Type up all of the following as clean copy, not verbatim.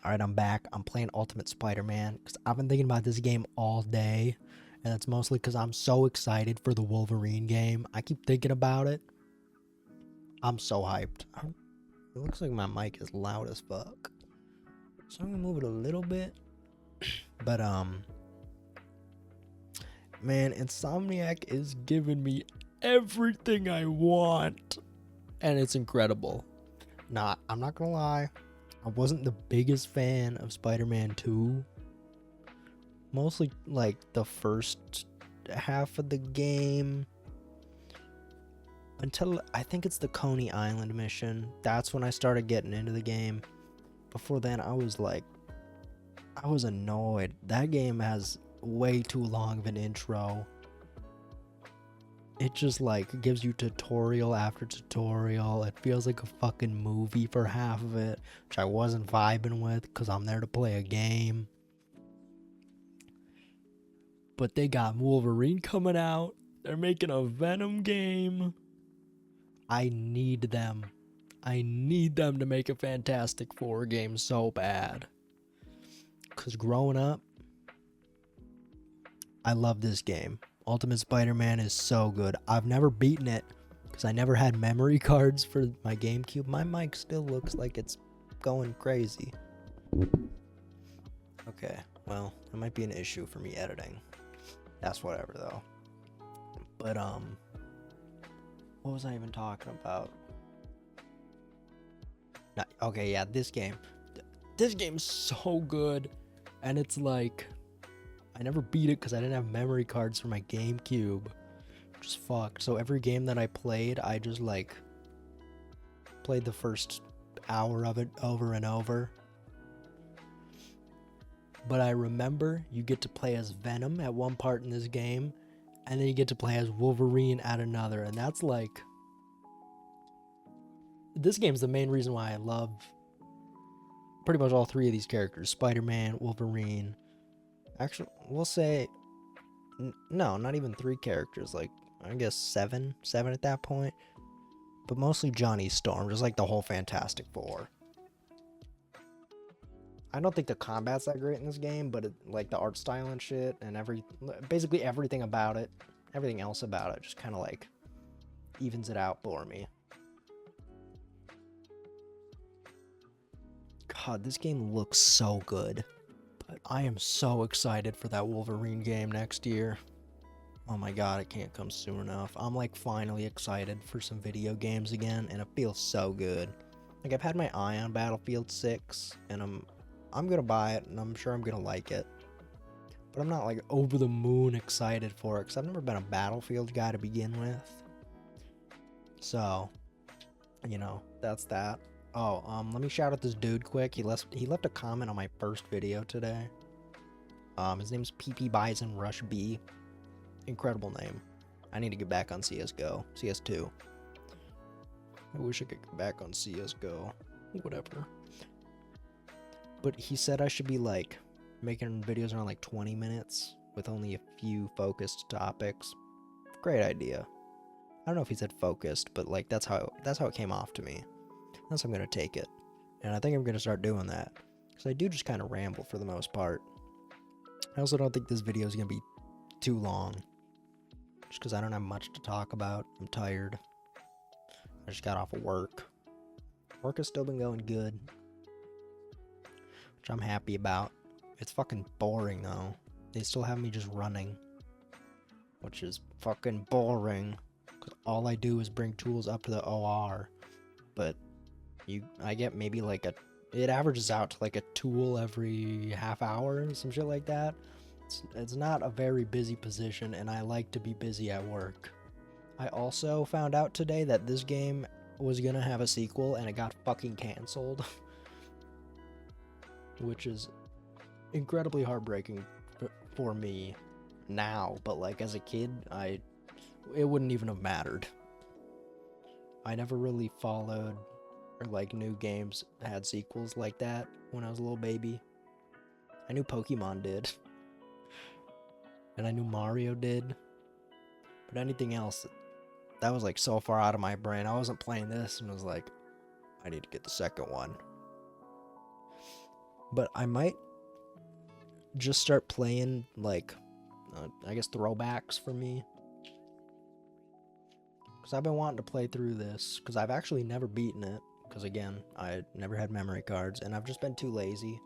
Alright, I'm back. I'm playing Ultimate Spider-Man because I've been thinking about this game all day. And it's mostly because I'm so excited for the Wolverine game. I keep thinking about it. I'm so hyped. It looks like my mic is loud as fuck. So I'm gonna move it a little bit. But, man, Insomniac is giving me everything I want. And it's incredible. Nah, I'm not gonna lie. I wasn't the biggest fan of Spider-Man 2. Mostly like the first half of the game until I think it's the Coney Island mission. That's when I started getting into the game. Before then, I was annoyed. That game has way too long of an intro. It just like gives you tutorial after tutorial. It feels like a fucking movie for half of it, which I wasn't vibing with because I'm there to play a game. But they got Wolverine coming out. They're making a Venom game. I need them. I need them to make a Fantastic Four game so bad. Because growing up, I love this game. Ultimate Spider-Man is so good. I've never beaten it because I never had memory cards for my GameCube. My mic still looks like it's going crazy. Okay, well, that might be an issue for me editing. That's whatever though. But what was I even talking about? Okay, yeah, this game. This game's so good, and it's like I never beat it because I didn't have memory cards for my GameCube, which is fucked. So every game that I played, I just like played the first hour of it over and over. But I remember you get to play as Venom at one part in this game, and then you get to play as Wolverine at another, and that's like... This game's the main reason why I love pretty much all three of these characters. Spider-Man, Wolverine. Actually, we'll say... No, not even three characters. Like, I guess seven at that point. But mostly Johnny Storm, just like the whole Fantastic Four. I don't think the combat's that great in this game, but like the art style and shit, and basically everything about it, everything else about it, just kind of like evens it out for me. God, this game looks so good, but I am so excited for that Wolverine game next year. Oh my god, it can't come soon enough. I'm like finally excited for some video games again, and it feels so good. Like I've had my eye on Battlefield 6, and I'm gonna buy it, and I'm sure I'm gonna like it. But I'm not like over the moon excited for it, because I've never been a Battlefield guy to begin with. So, you know, that's that. Oh, let me shout out this dude quick. He left a comment on my first video today. His name's PP Bison Rush B. Incredible name. I need to get back on CSGO. CS2. I wish I could get back on CSGO. Whatever. But he said I should be like making videos around like 20 minutes with only a few focused topics. Great idea. I don't know if he said focused, but like that's how it came off to me. That's how I'm gonna take it. And I think I'm gonna start doing that. Because I do just kind of ramble for the most part. I also don't think this video is gonna be too long. Just because I don't have much to talk about. I'm tired. I just got off of work. Work has still been going good, which I'm happy about. It's fucking boring though. They still have me just running, which is fucking boring. Cause all I do is bring tools up to the OR, but I get maybe like it averages out to like a tool every half hour, some shit like that. It's not a very busy position, and I like to be busy at work. I also found out today that this game was gonna have a sequel, and it got fucking canceled. Which is incredibly heartbreaking for me now, but like as a kid, it wouldn't even have mattered. I never really followed or like knew games had sequels like that when I was a little baby. I knew Pokemon did. And I knew Mario did. But anything else, that was like so far out of my brain. I wasn't playing this and was like, I need to get the second one. But I might just start playing, like, I guess throwbacks for me. Because I've been wanting to play through this, because I've actually never beaten it. Because again, I never had memory cards, and I've just been too lazy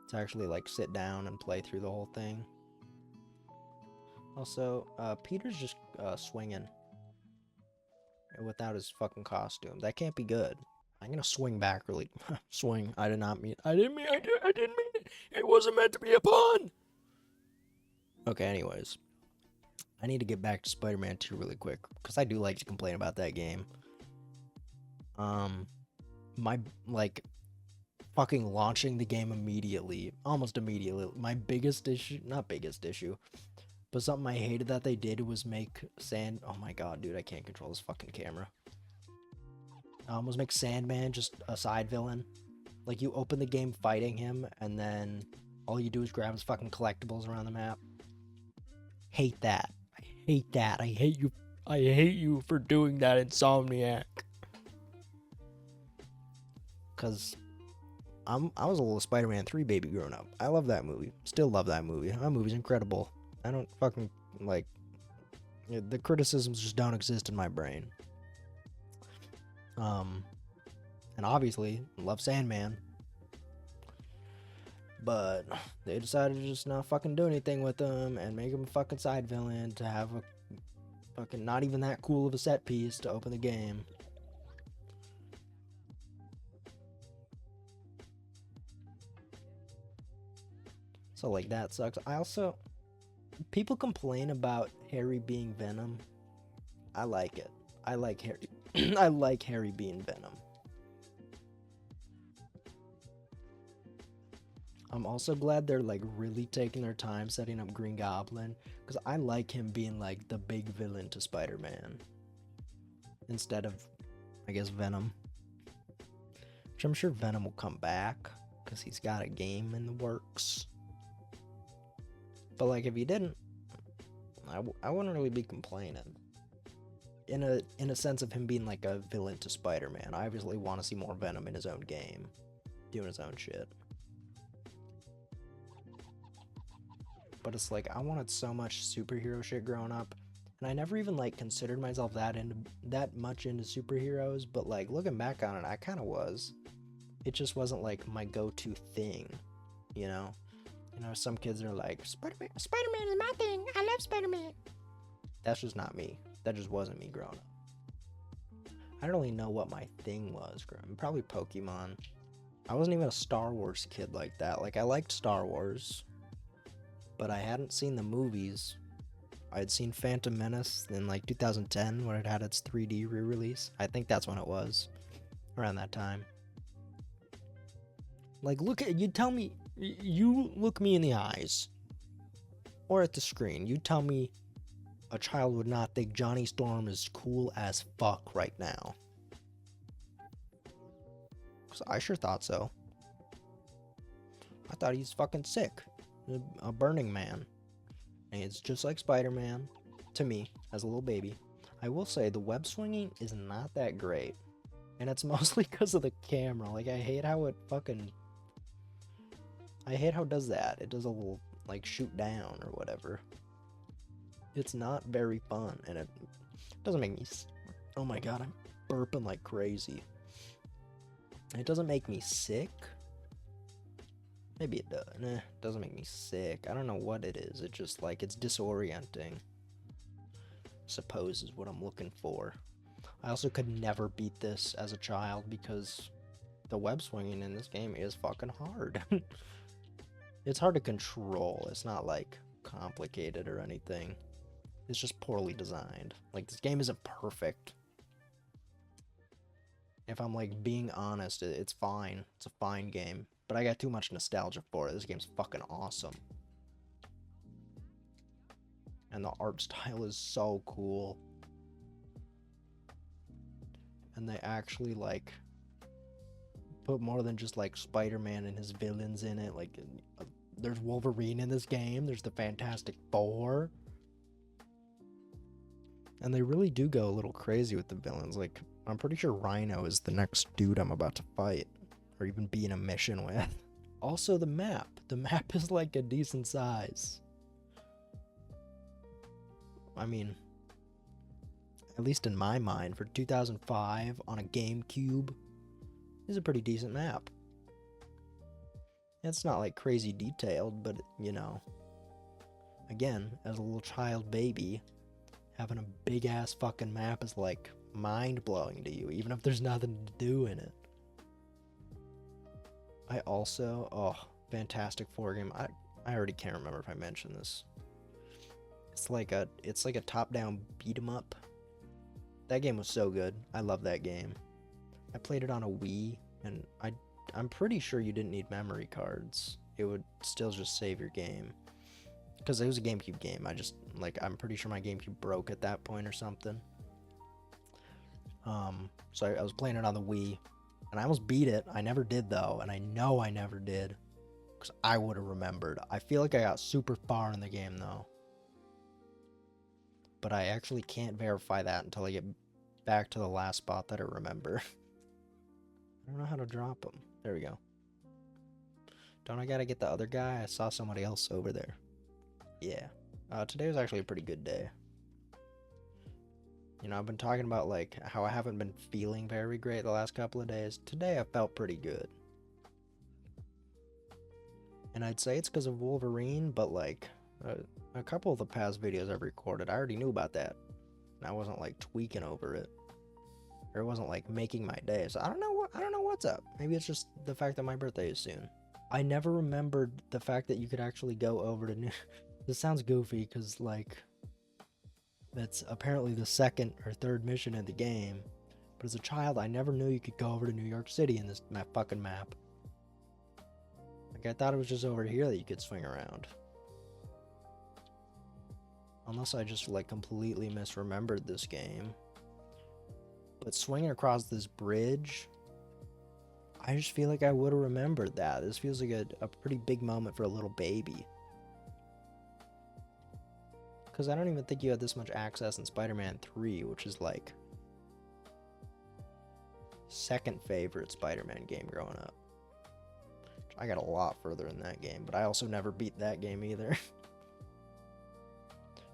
to actually, like, sit down and play through the whole thing. Also, Peter's just swinging without his fucking costume. That can't be good. I'm gonna swing back really. Swing. I didn't mean it. It wasn't meant to be a pun. Okay, anyways. I need to get back to Spider-Man 2 really quick, because I do like to complain about that game. My, like, fucking launching the game immediately, almost immediately, my biggest issue, not biggest issue, but something I hated that they did was make oh my god, dude, I can't control this fucking camera. Was make Sandman just a side villain. Like, you open the game fighting him, and then all you do is grab his fucking collectibles around the map. Hate that. I hate that. I hate you. I hate you for doing that, Insomniac. Cause I was a little Spider-Man 3 baby growing up. I love that movie. Still love that movie. That movie's incredible. I don't fucking, like, the criticisms just don't exist in my brain. And obviously, love Sandman. But they decided to just not fucking do anything with him and make him a fucking side villain to have a fucking not even that cool of a set piece to open the game. So, like, that sucks. I also, people complain about Harry being Venom. I like it. I like Harry. I like Harry being Venom. I'm also glad they're, like, really taking their time setting up Green Goblin, because I like him being, like, the big villain to Spider-Man instead of, I guess, Venom. Which I'm sure Venom will come back because he's got a game in the works. But, like, if he didn't, I wouldn't really be complaining. In a sense of him being, like, a villain to Spider-Man. I obviously want to see more Venom in his own game, doing his own shit. But it's like, I wanted so much superhero shit growing up, and I never even, like, considered myself that much into superheroes, but, like, looking back on it, I kind of was. It just wasn't, like, my go-to thing, you know? You know, some kids are like, Spider-Man is my thing, I love Spider-Man. That's just not me. That just wasn't me growing up. I don't really know what my thing was growing up. Probably Pokemon. I wasn't even a Star Wars kid like that. Like, I liked Star Wars, but I hadn't seen the movies. I had seen Phantom Menace in, like, 2010 when it had its 3D re-release. I think that's when it was. Around that time. Like, you look me in the eyes. Or at the screen. You tell me a child would not think Johnny Storm is cool as fuck right now. 'Cause I sure thought so. I thought he's fucking sick. A Burning Man. And it's just like Spider-Man. To me, as a little baby. I will say, the web swinging is not that great. And it's mostly because of the camera. Like, I hate how it does that. It does a little, like, shoot down or whatever. It's not very fun, and it doesn't make me... Oh my god, I'm burping like crazy. It doesn't make me sick. Maybe it does. Nah, it doesn't make me sick. I don't know what it is. It just, like, it's disorienting. Suppose is what I'm looking for. I also could never beat this as a child because the web swinging in this game is fucking hard. It's hard to control. It's not, like, complicated or anything. It's just poorly designed. Like, this game isn't perfect. If I'm, like, being honest, it's fine. It's a fine game. But I got too much nostalgia for it. This game's fucking awesome. And the art style is so cool. And they actually, like, put more than just, like, Spider-Man and his villains in it. Like, there's Wolverine in this game. There's the Fantastic Four. And they really do go a little crazy with the villains. Like, I'm pretty sure Rhino is the next dude I'm about to fight. Or even be in a mission with. Also, the map. The map is like a decent size. I mean, at least in my mind, for 2005 on a GameCube, is a pretty decent map. It's not like crazy detailed, but you know, again, as a little child baby, having a big ass fucking map is like mind blowing to you, even if there's nothing to do in it. I also, Fantastic Four game. I already can't remember if I mentioned this. It's like a top-down beat 'em up. That game was so good. I love that game. I played it on a Wii, and I'm pretty sure you didn't need memory cards. It would still just save your game. Because it was a GameCube game. I'm pretty sure my GameCube broke at that point or something. So I was playing it on the Wii, and I almost beat it. I never did, though, and I know I never did. Because I would have remembered. I feel like I got super far in the game, though. But I actually can't verify that until I get back to the last spot that I remember. I don't know how to drop them. There we go. Don't I gotta get the other guy? I saw somebody else over there. Yeah. Today was actually a pretty good day. You know, I've been talking about, like, how I haven't been feeling very great the last couple of days. Today I felt pretty good. And I'd say it's because of Wolverine, but, like, a couple of the past videos I've recorded, I already knew about that. And I wasn't, like, tweaking over it. Or it wasn't, like, making my day. So I don't know what's up. Maybe it's just the fact that my birthday is soon. I never remembered the fact that you could actually go over to New... This sounds goofy, because, like, that's apparently the second or third mission in the game. But as a child, I never knew you could go over to New York City in this fucking map. Like, I thought it was just over here that you could swing around. Unless I just, like, completely misremembered this game. But swinging across this bridge, I just feel like I would have remembered that. This feels like a pretty big moment for a little baby. Because I don't even think you had this much access in Spider-Man 3, which is, like, second favorite Spider-Man game growing up. I got a lot further in that game, but I also never beat that game either.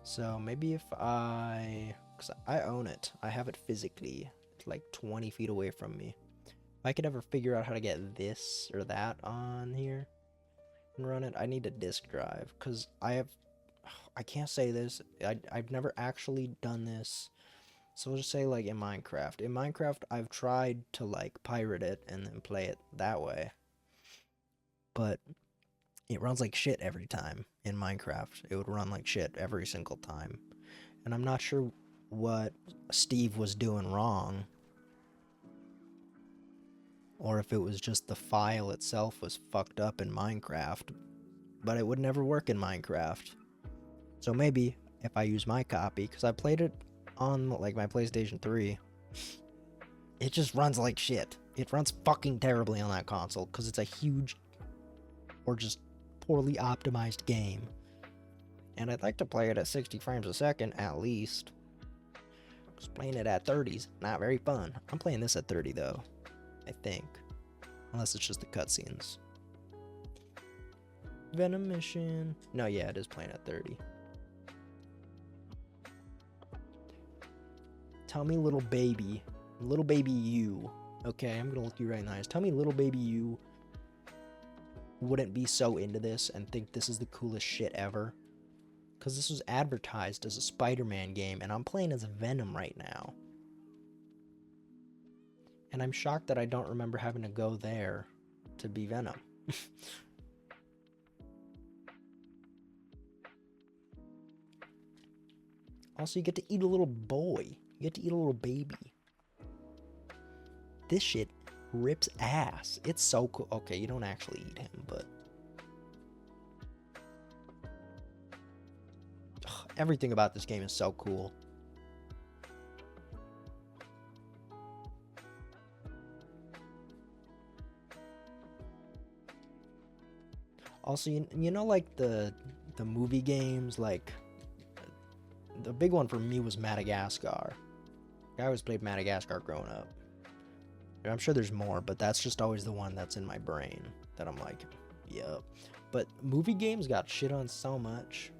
So maybe if because I own it. I have it physically. It's like 20 feet away from me. If I could ever figure out how to get this or that on here and run it, I need a disk drive. Because I can't say this. I've never actually done this. So we'll just say, like, in Minecraft. In Minecraft, I've tried to, like, pirate it and then play it that way. But it runs like shit every time in Minecraft. It would run like shit every single time. And I'm not sure what Steve was doing wrong. Or if it was just the file itself was fucked up in Minecraft. But it would never work in Minecraft. So maybe if I use my copy, because I played it on, like, my PlayStation 3, it just runs like shit. It runs fucking terribly on that console, because it's a huge or just poorly optimized game. And I'd like to play it at 60 frames a second, at least. Because playing it at 30's not very fun. I'm playing this at 30, though, I think. Unless it's just the cutscenes. Venom mission. No, yeah, it is playing at 30. Tell me, little baby you. Okay, I'm gonna look you right in the eyes. Tell me, little baby you wouldn't be so into this and think this is the coolest shit ever. Because this was advertised as a Spider-Man game, and I'm playing as Venom right now. And I'm shocked that I don't remember having to go there to be Venom. Also, you get to eat a little boy. You get to eat a little baby. This shit rips ass. It's so cool. Okay, you don't actually eat him, but... Ugh, everything about this game is so cool. Also, you know, like the movie games, like... The big one for me was Madagascar. I always played Madagascar growing up. I'm sure there's more, but that's just always the one that's in my brain that I'm like, Yep. But movie games got shit on so much.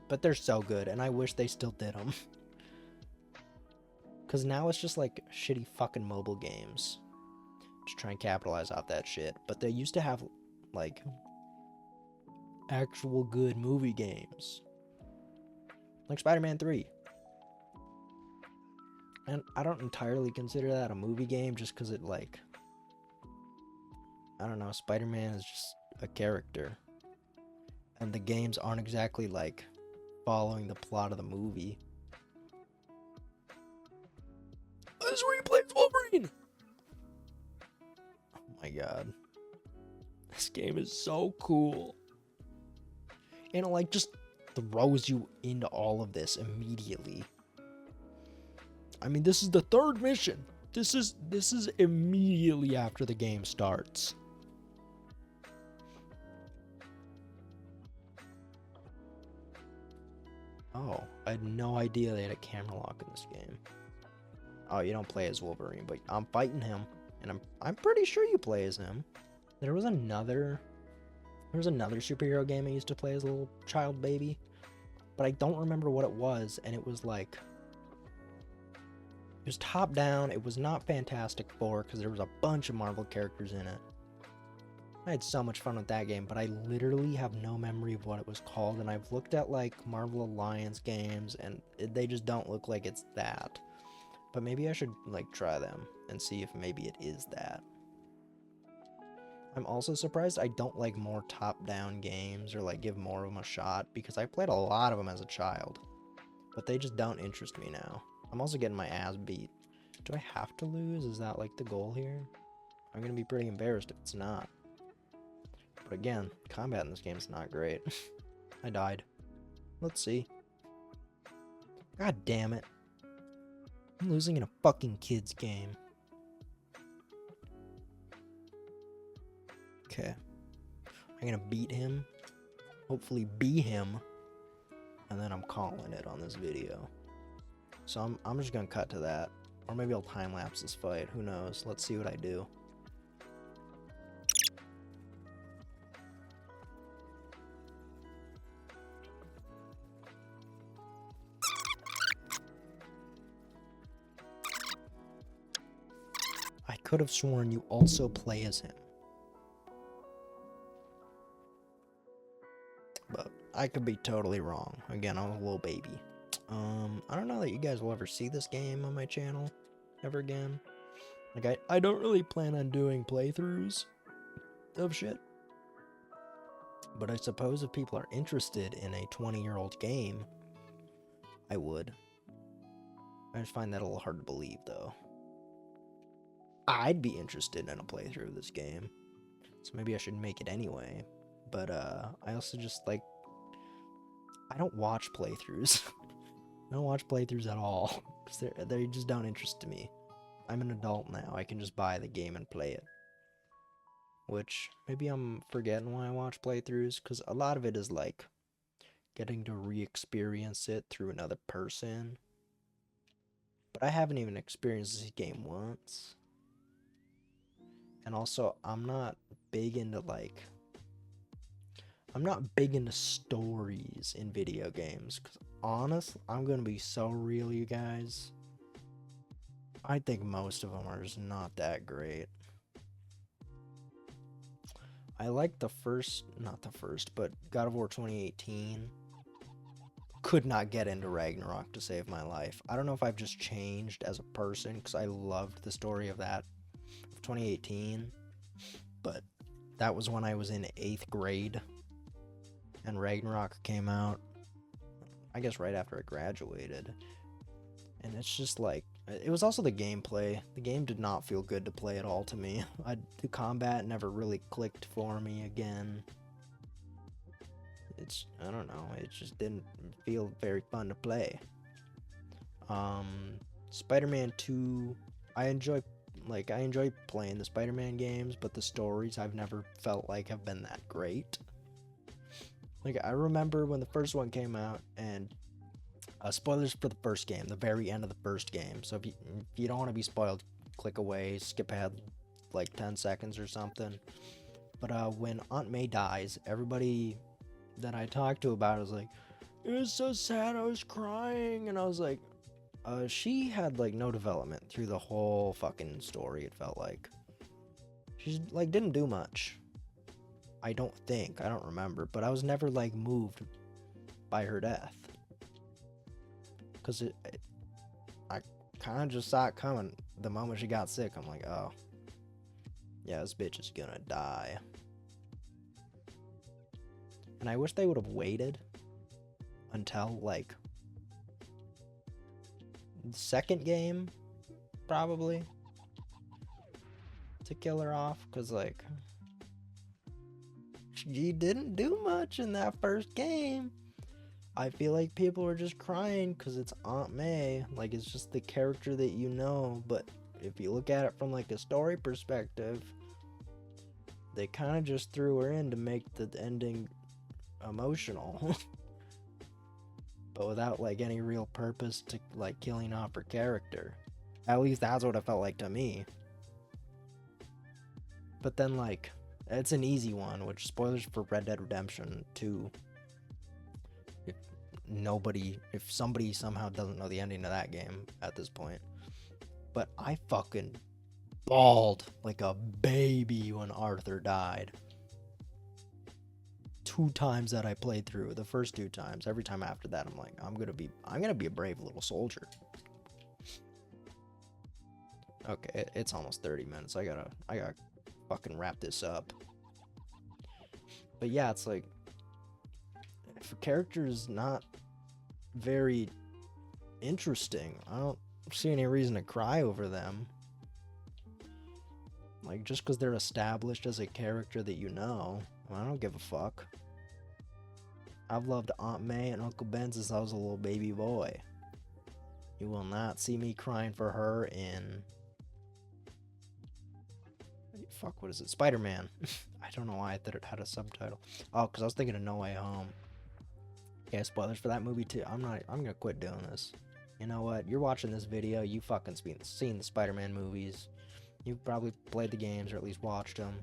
But they're so good, and I wish they still did them. Because now it's just like shitty fucking mobile games. Just try and capitalize off that shit. But they used to have, like, actual good movie games. Like Spider-Man 3. And I don't entirely consider that a movie game just because it, like, I don't know, Spider-Man is just a character. And the games aren't exactly, like, following the plot of the movie. This is where you play Wolverine! Oh my god. This game is so cool. And it, like, just throws you into all of this immediately. I mean, this is the third mission. This is immediately after the game starts. Oh, I had no idea they had a camera lock in this game. Oh, you don't play as Wolverine, but I'm fighting him, and I'm pretty sure you play as him. There was another superhero game I used to play as a little child baby, but I don't remember what it was, and it was like, it was top down. It was not Fantastic Four because there was a bunch of Marvel characters in it. I had so much fun with that game, but I literally have no memory of what it was called, and I've looked at like Marvel Alliance games, and they just don't look like it's that. But maybe I should like try them and see if maybe it is that. I'm also surprised I don't like more top-down games or like give more of them a shot, because I played a lot of them as a child, but they just don't interest me now. I'm also getting my ass beat. Do I have to lose? Is that like the goal here? I'm gonna be pretty embarrassed if it's not. But again, combat in this game is not great. I died. Let's see. God damn it. I'm losing in a fucking kid's game. Okay. I'm gonna beat him. Hopefully be him. And then I'm calling it on this video. So I'm just gonna cut to that. Or maybe I'll time-lapse this fight. Who knows? Let's see what I do. I could have sworn you also play as him. But I could be totally wrong. Again, I'm a little baby. I don't know that you guys will ever see this game on my channel ever again. Like, I don't really plan on doing playthroughs of shit. But I suppose if people are interested in a 20-year-old game, I would. I just find that a little hard to believe, though. I'd be interested in a playthrough of this game, so maybe I should make it anyway. But I also just, like, I don't watch playthroughs. I don't watch playthroughs at all, because they just don't interest me. I'm an adult now. I can just buy the game and play it. Which, maybe I'm forgetting why I watch playthroughs, because a lot of it is, like, getting to re-experience it through another person. But I haven't even experienced this game once. And also, I'm not big into, like, I'm not big into stories in video games, because honestly, I'm going to be so real, you guys. I think most of them are just not that great. I like the first, not the first, but God of War 2018. Could not get into Ragnarok to save my life. I don't know if I've just changed as a person, because I loved the story of that, of 2018. But that was when I was in 8th grade. And Ragnarok came out, I guess, right after I graduated. And it's just like, it was also the gameplay. The game did not feel good to play at all to me. The combat never really clicked for me again. I don't know, it just didn't feel very fun to play. Spider-Man 2, I enjoy playing the Spider-Man games, but the stories I've never felt like have been that great. Like, I remember when the first one came out, and spoilers for the first game, the very end of the first game. So if you don't want to be spoiled, click away, skip ahead like 10 seconds or something. But when Aunt May dies, everybody that I talked to about it was like, it was so sad, I was crying. And I was like, she had like no development through the whole fucking story, it felt like. She like didn't do much. I don't remember, but I was never like moved by her death. Cause I kind of just saw it coming the moment she got sick. I'm like, oh, yeah, this bitch is gonna die. And I wish they would have waited until like the second game, probably, to kill her off, because like she didn't do much in that first game. I feel like people were just crying because it's Aunt May, like it's just the character that you know. But if you look at it from like a story perspective, they kind of just threw her in to make the ending emotional. But without like any real purpose to like killing off her character. At least that's what it felt like to me. But then like, it's an easy one, which spoilers for Red Dead Redemption 2. If somebody somehow doesn't know the ending to that game at this point. But I fucking bawled like a baby when Arthur died. 2 times that I played through, the first 2 times. Every time after that, I'm like, I'm gonna be a brave little soldier. Okay, it's almost 30 minutes. I gotta fucking wrap this up. But yeah, it's like, if a character is not very interesting, I don't see any reason to cry over them. Like, just because they're established as a character that you know, I don't give a fuck. I've loved Aunt May and Uncle Ben since I was a little baby boy. You will not see me crying for her in... Fuck, what is it? Spider-Man. I don't know why I thought it had a subtitle. Oh, because I was thinking of No Way Home. Yeah, spoilers for that movie too. I'm gonna quit doing this. You know what? You're watching this video, you fucking seen the Spider-Man movies. You've probably played the games or at least watched them.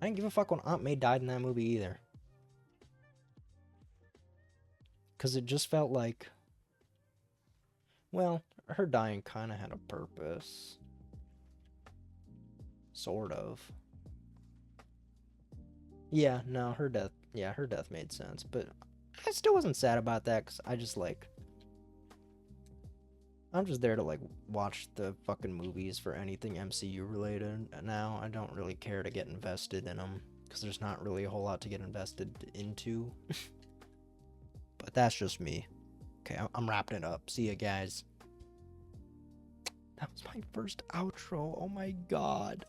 I didn't give a fuck when Aunt May died in that movie either. Because it just felt like... Well, her dying kind of had a purpose. Sort of. Yeah, no, her death made sense. But I still wasn't sad about that because I just like... I'm just there to like watch the fucking movies for anything MCU related now. I don't really care to get invested in them because there's not really a whole lot to get invested into. But that's just me. Okay, I'm wrapping it up. See ya, guys. That was my first outro. Oh my god.